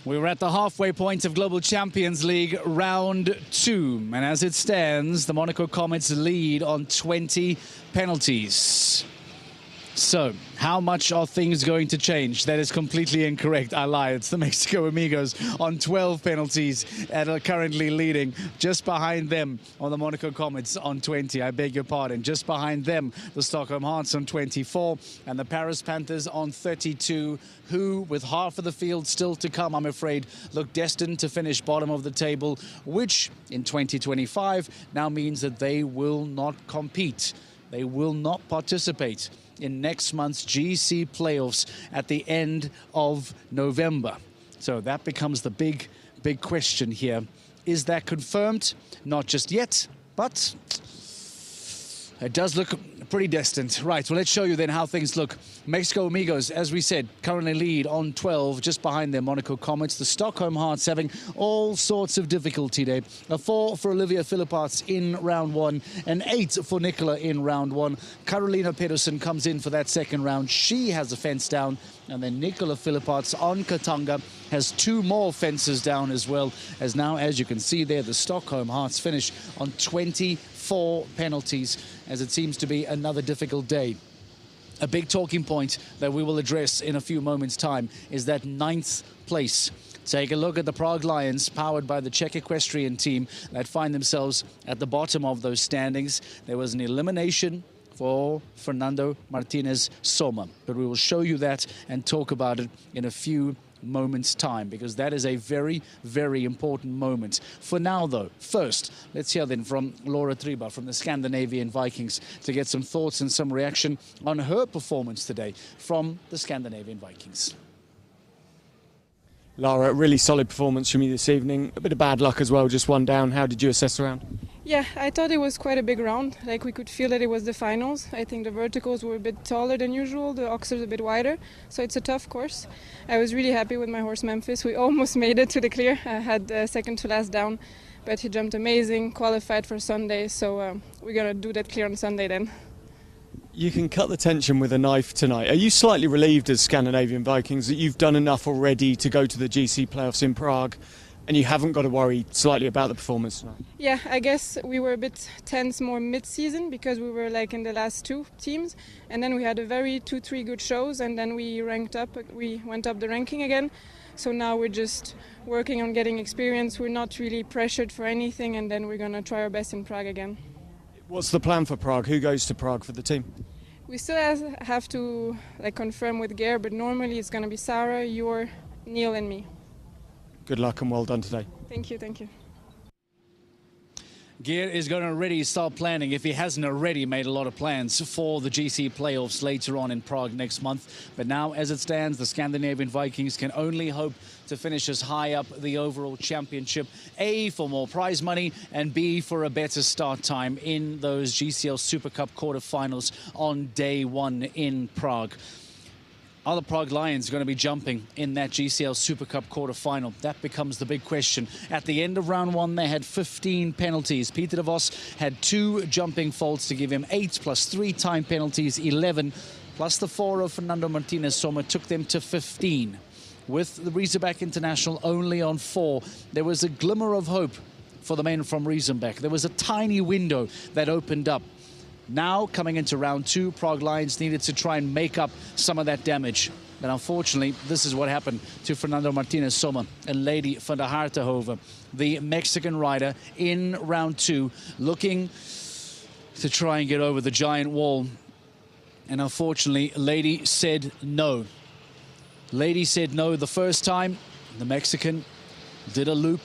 We were at the halfway point of Global Champions League round 2. And as it stands, the Monaco Comets lead on 20 penalties. So, how much are things going to change? That is completely incorrect. I lie. It's the Mexico Amigos on 12 penalties and are currently leading. Just behind them on the Monaco Comets on 20. I beg your pardon. Just behind them, the Stockholm Hearts on 24 and the Paris Panthers on 32, who, with half of the field still to come, I'm afraid, look destined to finish bottom of the table, which in 2025 now means that they will not compete. They will not participate in next month's GC playoffs at the end of November. So that becomes the big question here. Is that confirmed? Not just yet, but it does look pretty destined. Right, well, let's show you then how things look. Mexico Amigos, as we said, currently lead on 12, just behind their Monaco Comets. The Stockholm Hearts having all sorts of difficulty there. A 4 for Olivia Philipparts in round 1, an 8 for Nicola in round 1. Carolina Pedersen comes in for that second round. She has a fence down, and then Nicola Philipparts on Katanga has 2 more fences down as well, as now, as you can see there, the Stockholm Hearts finish on 24 penalties, as it seems to be another difficult day. A big talking point that we will address in a few moments' time is that 9th place. Take a look at the Prague Lions, powered by the Czech equestrian team, that find themselves at the bottom of those standings. There was an elimination for Fernando Martinez Soma, but we will show you that and talk about it in a few moments' time, because that is a very, very important moment. For now, though, first, let's hear then from Laura Triba from the Scandinavian Vikings to get some thoughts and some reaction on her performance today from the Scandinavian Vikings. Lara, really solid performance from you this evening. A bit of bad luck as well, just one down. How did you assess the round? Yeah, I thought it was quite a big round. Like, we could feel that it was the finals. I think the verticals were a bit taller than usual, the oxers a bit wider, so it's a tough course. I was really happy with my horse Memphis. We almost made it to the clear. I had second to last down, but he jumped amazing, qualified for Sunday, so we're going to do that clear on Sunday then. You can cut the tension with a knife tonight. Are you slightly relieved as Scandinavian Vikings that you've done enough already to go to the GC playoffs in Prague and you haven't got to worry slightly about the performance tonight? Yeah, I guess we were a bit tense more mid-season because we were like in the last 2 teams, and then we had a very 2-3 good shows, and then we went up the ranking again. So now we're just working on getting experience. We're not really pressured for anything, and then we're going to try our best in Prague again. What's the plan for Prague? Who goes to Prague for the team? We still have to confirm with Geir, but normally it's going to be Sarah, Jor, Neil and me. Good luck and well done today. Thank you, thank you. Geir is going to already start planning, if he hasn't already made a lot of plans for the GC playoffs later on in Prague next month. But now, as it stands, the Scandinavian Vikings can only hope to finish as high up the overall championship. A, for more prize money, and B, for a better start time in those GCL Super Cup quarterfinals on day 1 in Prague. Are the Prague Lions going to be jumping in that GCL Super Cup quarter-final? That becomes the big question. At the end of round 1, they had 15 penalties. Peter de Vos had 2 jumping faults to give him 8, plus 3 time penalties, 11, plus the 4 of Fernando Martinez Soma took them to 15. With the Riesenbeck International only on 4, there was a glimmer of hope for the men from Riesenbeck. There was a tiny window that opened up. Now, coming into round 2, Prague Lions needed to try and make up some of that damage. But unfortunately, this is what happened to Fernando Martinez Soma and Lady van der Hartenhoven, the Mexican rider, in round 2, looking to try and get over the giant wall. And unfortunately, Lady said no. Lady said no the first time. The Mexican did a loop.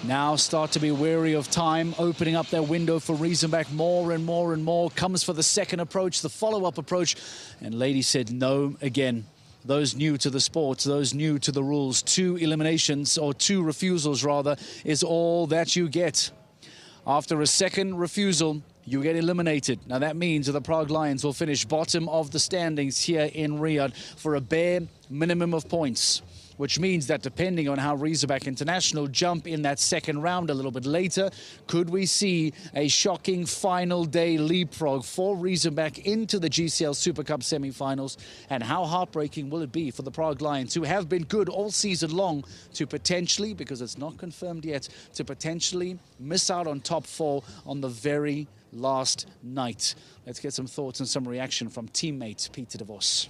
Now start to be weary of time, opening up their window for Riesenbeck more and more and more. Comes for the second approach, the follow-up approach, and Lady said no again. Those new to the sport, those new to the rules, 2 eliminations, or 2 refusals rather, is all that you get. After a second refusal, you get eliminated. Now that means that the Prague Lions will finish bottom of the standings here in Riyadh for a bare minimum of points. which means that depending on how Razorback International jump in that second round a little bit later, could we see a shocking final day leapfrog for Razorback into the GCL Super Cup semi-finals? And how heartbreaking will it be for the Prague Lions, who have been good all season long, to potentially, because it's not confirmed yet, to potentially miss out on top 4 on the very last night? Let's get some thoughts and some reaction from teammate Peter de Vos.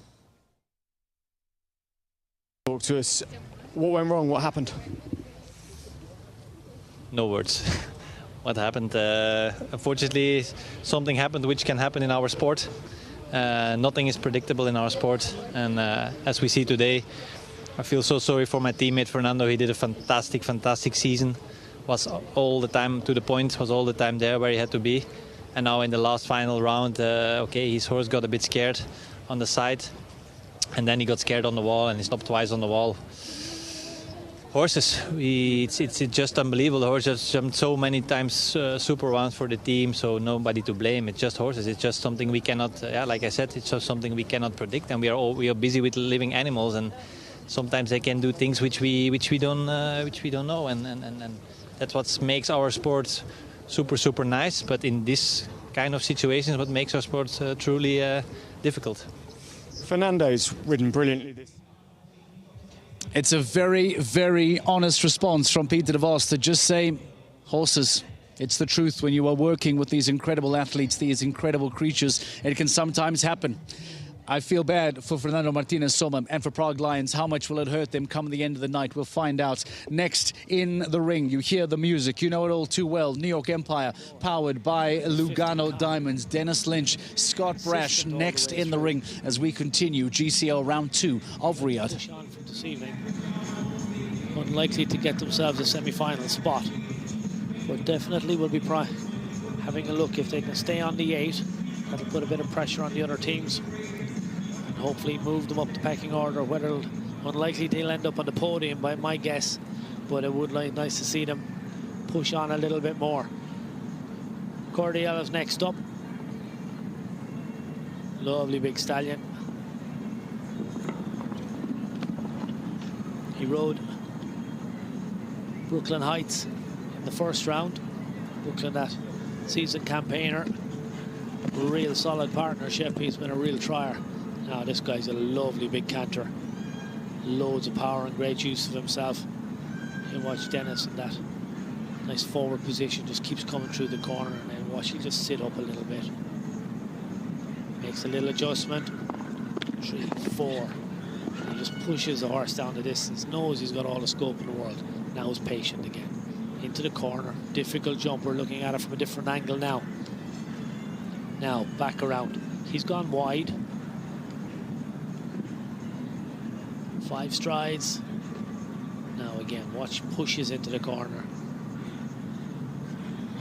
Talk to us. What went wrong? What happened? No words. What happened? Unfortunately, something happened which can happen in our sport. Nothing is predictable in our sport, and as we see today, I feel so sorry for my teammate Fernando. He did a fantastic season. Was all the time to the point. Was all the time there where he had to be. And now in the last final round, okay, his horse got a bit scared on the side. And then he got scared on the wall and he stopped twice on the wall. Horses, it's just unbelievable. The horse just jumped so many times super rounds for the team, so nobody to blame. It's just horses. It's just something we cannot, like I said, it's just something we cannot predict. And we are busy with living animals, and sometimes they can do things which we don't know. And that's what makes our sport super nice. But in this kind of situations, what makes our sport truly difficult. Fernando's ridden brilliantly this. It's a very honest response from Peter de Vos to just say, horses. It's the truth. When you are working with these incredible athletes, these incredible creatures, it can sometimes happen. I feel bad for Fernando Martinez Soma and for Prague Lions. How much will it hurt them come the end of the night? We'll find out. Next in the ring, you hear the music. You know it all too well. New York Empire, powered by Lugano Diamonds. Dennis Lynch, Scott Brash, next in the ring as we continue GCL round 2 of Riyadh. From this evening, unlikely to get themselves a semi-final spot, but definitely will be having a look if they can stay on the 8. That'll put a bit of pressure on the other teams. Hopefully move them up the pecking order. Whether unlikely they'll end up on the podium by my guess, but it would be nice to see them push on a little bit more. Cordial is next up. Lovely big stallion. He rode Brooklyn Heights in the first round. Brooklyn, that seasoned campaigner, real solid partnership. He's been a real trier. Now this guy's a lovely big canter. Loads of power and great use of himself. You watch Dennis in that nice forward position, just keeps coming through the corner, and then watch him just sit up a little bit. Makes a little adjustment. 3, 4. He just pushes the horse down the distance, knows he's got all the scope in the world. Now he's patient again. Into the corner. Difficult jump. We're looking at it from a different angle now. Now back around. He's gone wide. 5 strides. Now again, watch, pushes into the corner.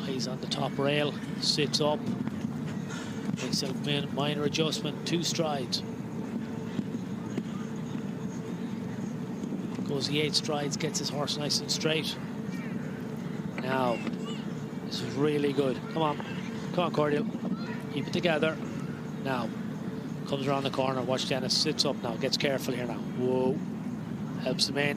He's on the top rail, sits up, makes a minor adjustment, 2 strides. Goes the 8 strides, gets his horse nice and straight. Now, this is really good. Come on, Cordial. Keep it together. Now, comes around the corner, watch Dennis, sits up now, gets careful here now. Whoa, helps him in,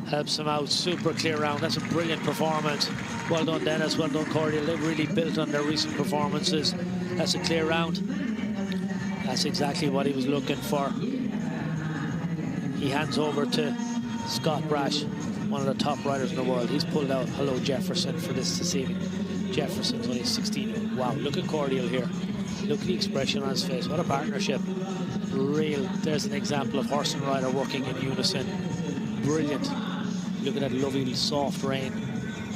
helps him out, super clear round. That's a brilliant performance. Well done, Dennis, well done, Cordial. They've really built on their recent performances. That's a clear round. That's exactly what he was looking for. He hands over to Scott Brash, one of the top riders in the world. He's pulled out Hello Jefferson for this evening. Jefferson's only 16. Wow, look at Cordial here. Look at the expression on his face. What a partnership. Real. There's an example of horse and rider working in unison. Brilliant. Look at that lovely soft rein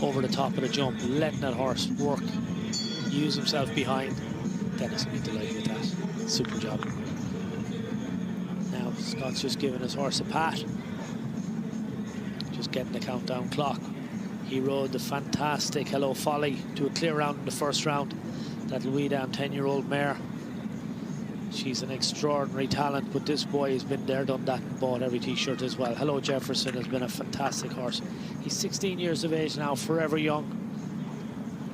over the top of the jump, letting that horse work, use himself behind. Dennis will be delighted with that. Super job. Now Scott's just giving his horse a pat. Just getting the countdown clock. He rode the fantastic Hello Folly to a clear round in the first round. That Louis Dam 10-year-old mare. She's an extraordinary talent, but this boy has been there, done that, and bought every t-shirt as well. Hello Jefferson has been a fantastic horse. He's 16 years of age now, forever young.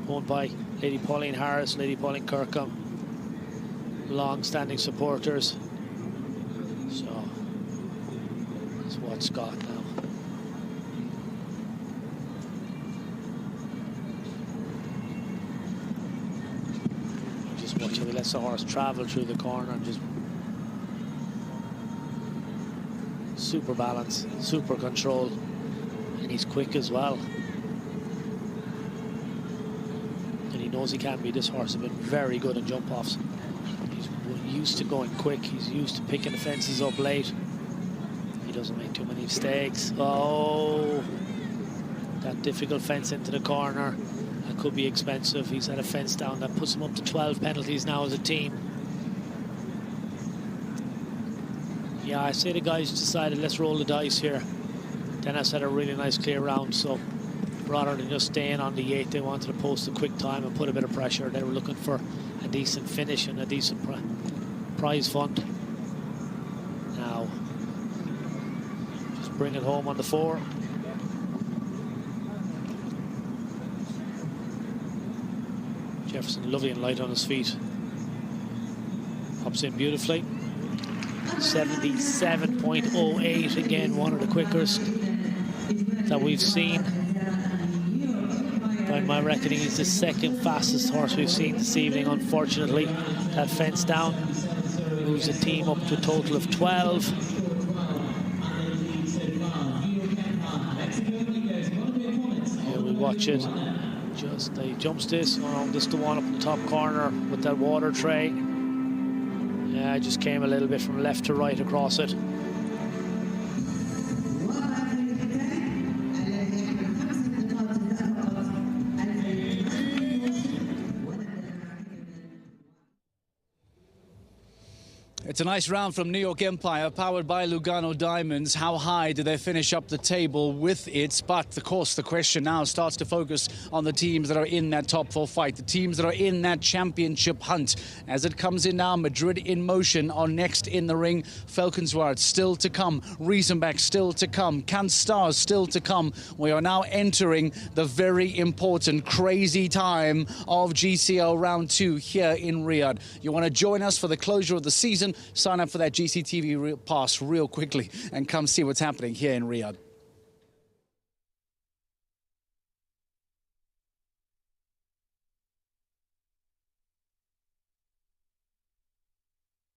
Owned by Lady Pauline Harris, Lady Pauline Kirkham. Long-standing supporters. So, let's watch Scott now. just watch how he lets the horse travel through the corner. Just super balance, super control, and he's quick as well. And he knows he can be. This horse has been very good in jump offs. He's used to going quick. He's used to picking the fences up late. He doesn't make too many mistakes. Oh, that difficult fence into the corner. That could be expensive. He's had a fence down that puts him up to 12 penalties now as a team. Yeah, I say the guys decided let's roll the dice here. Dennis had a really nice clear round, so rather than just staying on the 8, they wanted to post a quick time and put a bit of pressure. They were looking for a decent finish and a decent prize fund. Now, just bring it home on the 4. Jefferson lovely and light on his feet. Pops in beautifully. 77.08, again, one of the quickest that we've seen. By my reckoning, he's the second fastest horse we've seen this evening. Unfortunately, that fence down moves the team up to a total of 12. Here we watch it. Just he jumps this. Oh, this is the one up in the top corner with that water tray. Yeah, just came a little bit from left to right across it. It's a nice round from New York Empire, powered by Lugano Diamonds. How high do they finish up the table with it? But, of course, the question now starts to focus on the teams that are in that top 4 fight, the teams that are in that championship hunt. As it comes in now, Madrid in motion are next in the ring. Falkenswaard still to come. Riesenbach still to come. Can Stars still to come. We are now entering the very important, crazy time of GCL Round 2 here in Riyadh. You want to join us for the closure of the season? Sign up for that GCTV pass real quickly and come see what's happening here in Riyadh.